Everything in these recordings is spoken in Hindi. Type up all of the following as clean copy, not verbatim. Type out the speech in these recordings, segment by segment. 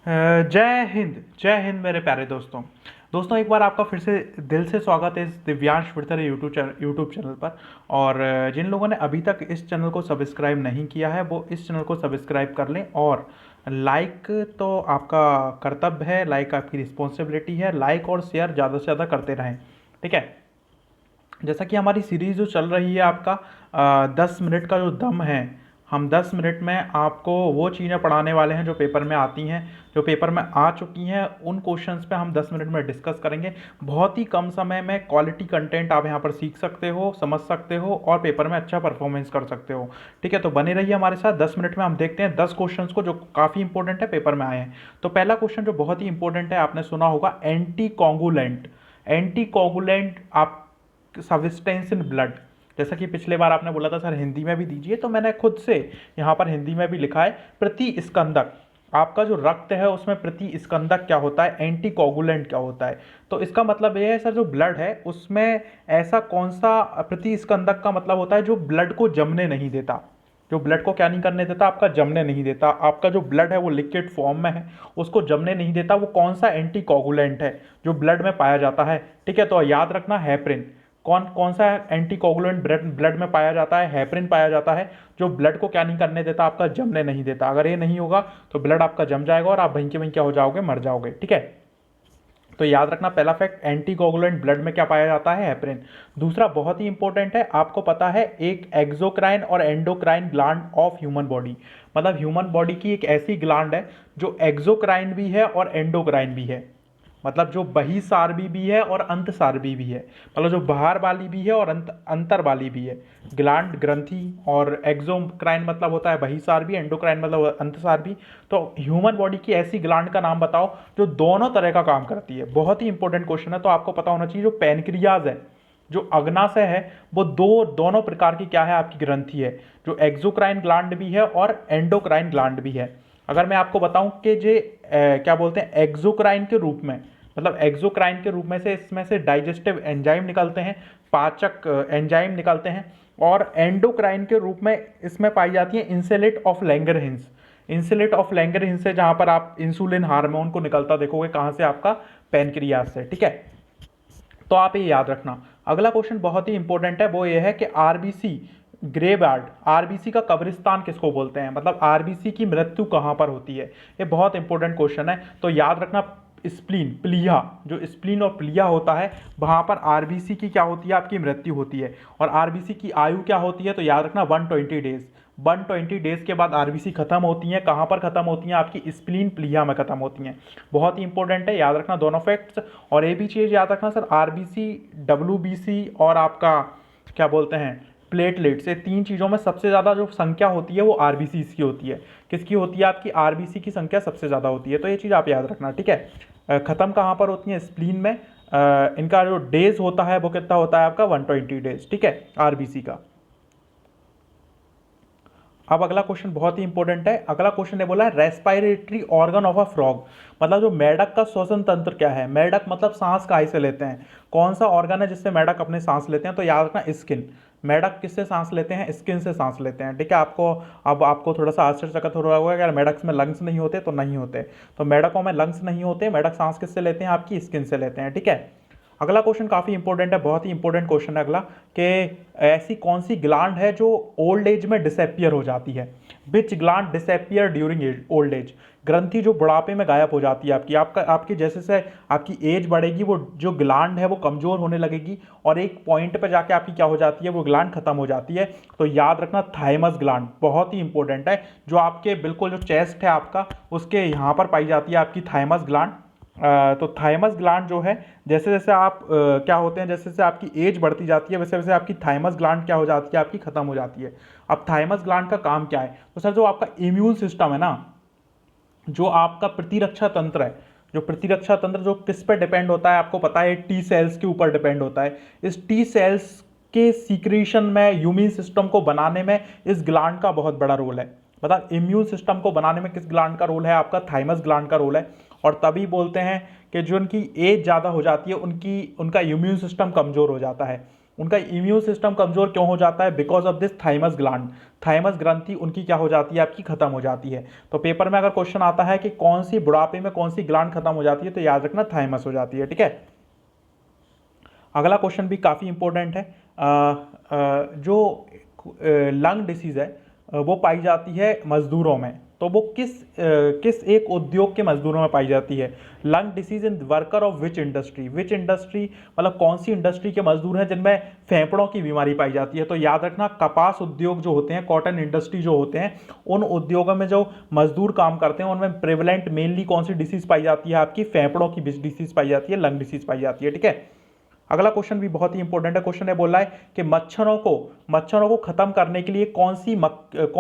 जय हिंद मेरे प्यारे दोस्तों। एक बार आपका फिर से दिल से स्वागत है इस दिव्यांश विरतरे यूट्यूब चैनल पर। और जिन लोगों ने अभी तक इस चैनल को सब्सक्राइब नहीं किया है वो इस चैनल को सब्सक्राइब कर लें। और लाइक तो आपका कर्तव्य है, लाइक आपकी रिस्पॉन्सिबिलिटी है, लाइक और शेयर ज़्यादा से ज़्यादा करते रहें। ठीक है। जैसा कि हमारी सीरीज़ जो चल रही है आपका 10 मिनट का जो दम है, हम 10 मिनट में आपको वो चीज़ें पढ़ाने वाले हैं जो पेपर में आती हैं, जो पेपर में आ चुकी हैं। उन क्वेश्चंस पे हम 10 मिनट में डिस्कस करेंगे। बहुत ही कम समय में क्वालिटी कंटेंट आप यहाँ पर सीख सकते हो, समझ सकते हो और पेपर में अच्छा परफॉर्मेंस कर सकते हो। ठीक है, तो बने रहिए हमारे साथ। 10 मिनट में हम देखते हैं 10 क्वेश्चंस को जो काफ़ी इंपॉर्टेंट है, पेपर में आए हैं। तो पहला क्वेश्चन जो बहुत ही इंपॉर्टेंट है, आपने सुना होगा एंटी कोगुलेंट। एंटी कोगुलेंट आप सब्सटेंस इन ब्लड। जैसा कि पिछले बार आपने बोला था सर हिंदी में भी दीजिए, तो मैंने खुद से यहाँ पर हिंदी में भी लिखा है। प्रति स्कंदक, आपका जो रक्त है उसमें प्रति स्कंदक क्या होता है, एंटी कोगुलेंट क्या होता है। तो इसका मतलब ये है सर, जो ब्लड है उसमें ऐसा कौन सा प्रति स्कंदक का मतलब होता है जो ब्लड को जमने नहीं देता। जो ब्लड को क्या नहीं करने देता, आपका जमने नहीं देता। आपका जो ब्लड है वो लिक्विड फॉर्म में है, उसको जमने नहीं देता। वो कौन सा एंटी कोगुलेंट है जो ब्लड में पाया जाता है। ठीक है, तो याद रखना हेपरिन। कौन कौन सा एंटी कोगुलेंट ब्लड में पाया जाता है, हेपरिन पाया जाता है, जो ब्लड को क्या नहीं करने देता, आपका जमने नहीं देता। अगर ये नहीं होगा तो ब्लड आपका जम जाएगा और आप वहीं के वहीं क्या हो जाओगे, मर जाओगे। ठीक है, तो याद रखना पहला फैक्ट, एंटी कोगुलेंट ब्लड में क्या पाया जाता है, हेपरिन। दूसरा बहुत ही इंपॉर्टेंट है, आपको पता है एक एक्सोक्राइन और endocrine gland of human body. मतलब ह्यूमन बॉडी की एक ऐसी ग्लैंड है जो एक्सोक्राइन भी है और एंडोक्राइन भी है। मतलब जो बहिसार्बी भी है और अंतसार्बी भी है। मतलब जो बाहर वाली भी है और अंतर वाली भी है। ग्लैंड, ग्रंथि। और एक्सोक्राइन मतलब होता है बहिसार्बी, एंडोक्राइन मतलब अंतसार्बी। तो ह्यूमन बॉडी की ऐसी ग्लैंड का नाम बताओ जो दोनों तरह का काम करती है। बहुत ही इंपॉर्टेंट क्वेश्चन है, तो आपको पता होना चाहिए। जो पैनक्रियाज है, जो अग्नाशय है, वो दोनों प्रकार की क्या है, आपकी ग्रंथि है। जो एक्सोक्राइन ग्लैंड भी है और एंडोक्राइन ग्लैंड भी है। अगर मैं आपको बताऊं कि जे क्या बोलते हैं, एक्सोक्राइन के रूप में, मतलब एक्सोक्राइन के रूप में से इसमें से डाइजेस्टिव एंजाइम निकलते हैं, पाचक एंजाइम निकलते हैं। और एंडोक्राइन के रूप में इसमें पाई जाती है इंसुलेट ऑफ लैंगरहिंस। इंसुलेट ऑफ लैंगरहिंस से जहां पर आप इंसुलिन हार्मोन को निकलता देखोगे, कहां से, आपका पैनक्रियाज से। ठीक है, तो आप ये याद रखना। अगला क्वेश्चन बहुत ही इंपॉर्टेंट है, वो ये है कि आरबीसी ग्रेवयार्ड, आरबीसी का कब्रिस्तान किसको बोलते हैं। मतलब आरबीसी की मृत्यु कहां पर होती है, ये बहुत इंपॉर्टेंट क्वेश्चन है। तो याद रखना, स्प्लीन, प्लीहा, जो स्प्लीन और प्लीहा होता है वहां पर आरबीसी की क्या होती है, आपकी मृत्यु होती है। और आरबीसी की आयु क्या होती है, तो याद रखना 120 डेज। 120 डेज के बाद आरबीसी खत्म होती हैं। कहां पर खत्म होती हैं, आपकी स्प्लीन प्लीहा में खत्म होती हैं। बहुत ही इंपॉर्टेंट है, याद रखना दोनों फैक्ट्स। और ये भी चीज याद रखना सर, आरबीसी, डब्ल्यूबीसी और आपका क्या बोलते हैं, प्लेटलेट्स, ये तीन चीज़ों में सबसे ज़्यादा जो संख्या होती है वो आरबीसी की होती है। किसकी होती है, आपकी आरबीसी की संख्या सबसे ज़्यादा होती है। तो ये चीज़ आप याद रखना। ठीक है, ख़त्म कहाँ पर होती है, स्प्लीन में। इनका जो डेज होता है वो कितना होता है, आपका 120 डेज। ठीक है, आरबीसी का। अब अगला क्वेश्चन बहुत ही इंपॉर्टेंट है। अगला क्वेश्चन ने बोला है respiratory organ of a frog. मतलब जो मेढक का श्वसन तंत्र क्या है। मेढक मतलब सांस काहे से लेते हैं, कौन सा ऑर्गन है जिससे मेढक अपने सांस लेते हैं, तो याद रखना स्किन। मेढक किससे सांस लेते हैं, स्किन से सांस लेते हैं। ठीक है, आपको अब आपको थोड़ा सा आश्चर्यचकित हो रहा होगा, अगर मेढक में लंग्स नहीं होते, तो नहीं होते। तो मेढकों में लंग्स नहीं होते, मेढक सांस किससे लेते हैं, आपकी स्किन से लेते हैं। ठीक है, अगला क्वेश्चन काफी इंपॉर्टेंट है, बहुत ही इंपॉर्टेंट क्वेश्चन है अगला, कि ऐसी कौन सी ग्लैंड है जो ओल्ड एज में डिसअपियर हो जाती है। विच gland disappear during old age. ग्रंथि जो बुढ़ापे में गायब हो जाती है आपकी जैसे से आपकी एज बढ़ेगी, वो जो ग्लैंड है वो कमजोर होने लगेगी और एक पॉइंट पर जाके आपकी क्या हो जाती है, वो ग्लैंड खत्म हो जाती है। तो याद रखना थाइमस ग्लैंड बहुत ही इंपॉर्टेंट है, जो आपके बिल्कुल जो चेस्ट है आपका, उसके यहाँ पर पाई जाती है आपकी थाइमस ग्लैंड। तो थाइमस ग्लैंड जो है, जैसे जैसे आप क्या होते हैं, जैसे जैसे आपकी एज बढ़ती जाती है वैसे वैसे आपकी थाइमस ग्लैंड क्या हो जाती है, आपकी खत्म हो जाती है। अब थाइमस ग्लैंड का काम क्या है, तो सर जो आपका इम्यून सिस्टम है ना, जो आपका प्रतिरक्षा तंत्र है, जो प्रतिरक्षा तंत्र जो किस पे डिपेंड होता है, आपको पता है टी सेल्स के ऊपर डिपेंड होता है। इस टी सेल्स के सीक्रेशन में, इम्यून सिस्टम को बनाने में इस ग्लैंड का बहुत बड़ा रोल है। मतलब इम्यून सिस्टम को बनाने में किस ग्लैंड का रोल है, आपका थाइमस ग्लैंड का रोल है। और तभी बोलते हैं कि जो उनकी एज ज़्यादा हो जाती है, उनका इम्यून सिस्टम कमज़ोर हो जाता है। उनका इम्यून सिस्टम कमजोर क्यों हो जाता है? Because of this thymus gland, thymus ग्रंथि उनकी क्या हो जाती है? आपकी खत्म हो जाती है। तो पेपर में अगर क्वेश्चन आता है कि कौन सी बुढ़ापे में कौन सी ग्लैंड खत्म हो जाती है, तो याद रखना थाइमस हो जाती है। ठीक है, अगला क्वेश्चन भी काफ़ी इंपॉर्टेंट है। जो लंग डिसीज है वो पाई जाती है मजदूरों में, तो वो किस एक उद्योग के मजदूरों में पाई जाती है? Lung disease in worker of which industry, which industry मतलब कौन सी इंडस्ट्री के मजदूर हैं जिनमें फेफड़ों की बीमारी पाई जाती है? तो याद रखना कपास उद्योग जो होते हैं, कॉटन इंडस्ट्री जो होते हैं, उन उद्योगों में जो मजदूर काम करते हैं उनमें प्रेवलेंट मेनली कौन सी डिसीज पाई जाती है? आपकी फेफड़ों की डिसीज पाई जाती है, लंग डिसीज पाई जाती है। ठीक है, अगला क्वेश्चन भी बहुत ही इंपॉर्टेंट है। क्वेश्चन है बोला है कि मच्छरों को खत्म करने के लिए कौन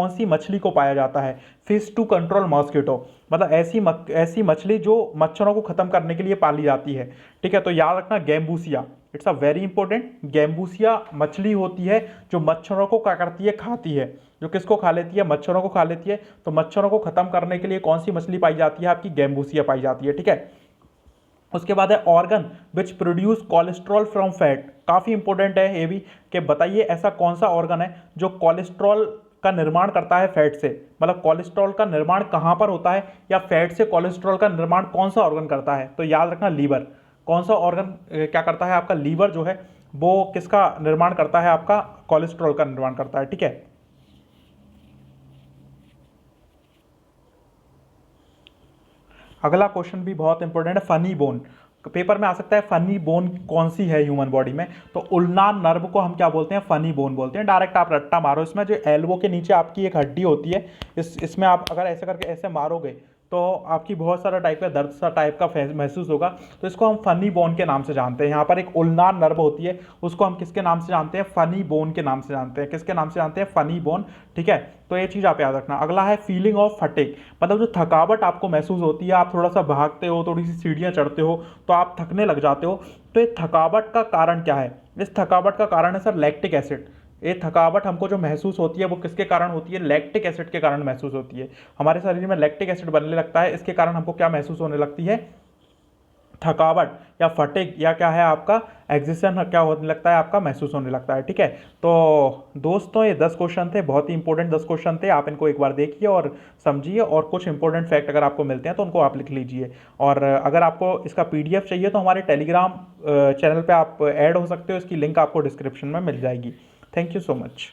सी मछली को पाया जाता है? फिश टू कंट्रोल मॉस्किटो, मतलब ऐसी मछली जो मच्छरों को खत्म करने के लिए पाली जाती है। ठीक है, तो याद रखना gambusia, it's a very important. Gambusia मछली होती है जो मच्छरों को क्या करती है? खाती है। जो किसको खा लेती है? मच्छरों को खा लेती है। तो मच्छरों को खत्म करने के लिए कौन सी मछली पाई जाती है? आपकी गैम्बूसिया पाई जाती है। ठीक है, उसके बाद है organ which produce cholesterol from fat, काफ़ी इंपॉर्टेंट है ये भी, कि बताइए ऐसा कौन सा ऑर्गन है जो कोलेस्ट्रॉल का निर्माण करता है फैट से? मतलब कोलेस्ट्रॉल का निर्माण कहाँ पर होता है, या फैट से कोलेस्ट्रॉल का निर्माण कौन सा ऑर्गन करता है? तो याद रखना लीवर। कौन सा ऑर्गन क्या करता है? आपका लीवर जो है वो किसका निर्माण करता है? आपका कोलेस्ट्रॉल का निर्माण करता है। ठीक है, अगला क्वेश्चन भी बहुत इंपॉर्टेंट है, फनी बोन। पेपर में आ सकता है फनी बोन कौन सी है ह्यूमन बॉडी में? तो उल्नार नर्व को हम क्या बोलते हैं? फनी बोन बोलते हैं। डायरेक्ट आप रट्टा मारो, इसमें जो एल्बो के नीचे आपकी एक हड्डी होती है, इसमें आप अगर ऐसे करके ऐसे मारोगे तो आपकी बहुत सारा टाइप का दर्द सा टाइप का महसूस होगा। तो इसको हम फनी बोन के नाम से जानते हैं। यहाँ पर एक उल्नार नर्व होती है, उसको हम किसके नाम से जानते हैं? फनी बोन के नाम से जानते हैं। किसके नाम से जानते हैं? Funny bone. ठीक है, तो ये चीज़ आप याद रखना। अगला है फीलिंग ऑफ फटीग, मतलब जो थकावट आपको महसूस होती है, आप थोड़ा सा भागते हो, थोड़ी सी सीढ़ियाँ चढ़ते हो तो आप थकने लग जाते हो। तो ये थकावट का कारण क्या है? इस थकावट का कारण है सर लैक्टिक एसिड। ये थकावट हमको जो महसूस होती है वो किसके कारण होती है? लैक्टिक एसिड के कारण महसूस होती है। हमारे शरीर में लैक्टिक एसिड बनने लगता है, इसके कारण हमको क्या महसूस होने लगती है? थकावट या फटिग, या क्या है आपका एग्जिशन क्या होने लगता है? आपका महसूस होने लगता है। ठीक है, तो दोस्तों ये 10 क्वेश्चन थे, बहुत ही इंपॉर्टेंट 10 क्वेश्चन थे। आप इनको एक बार देखिए और समझिए, और कुछ इंपॉर्टेंट फैक्ट अगर आपको मिलते हैं तो उनको आप लिख लीजिए। और अगर आपको इसका पीडीएफ चाहिए तो हमारे टेलीग्राम चैनल पे आप ऐड हो सकते हो, इसकी लिंक आपको डिस्क्रिप्शन में मिल जाएगी। Thank you so much.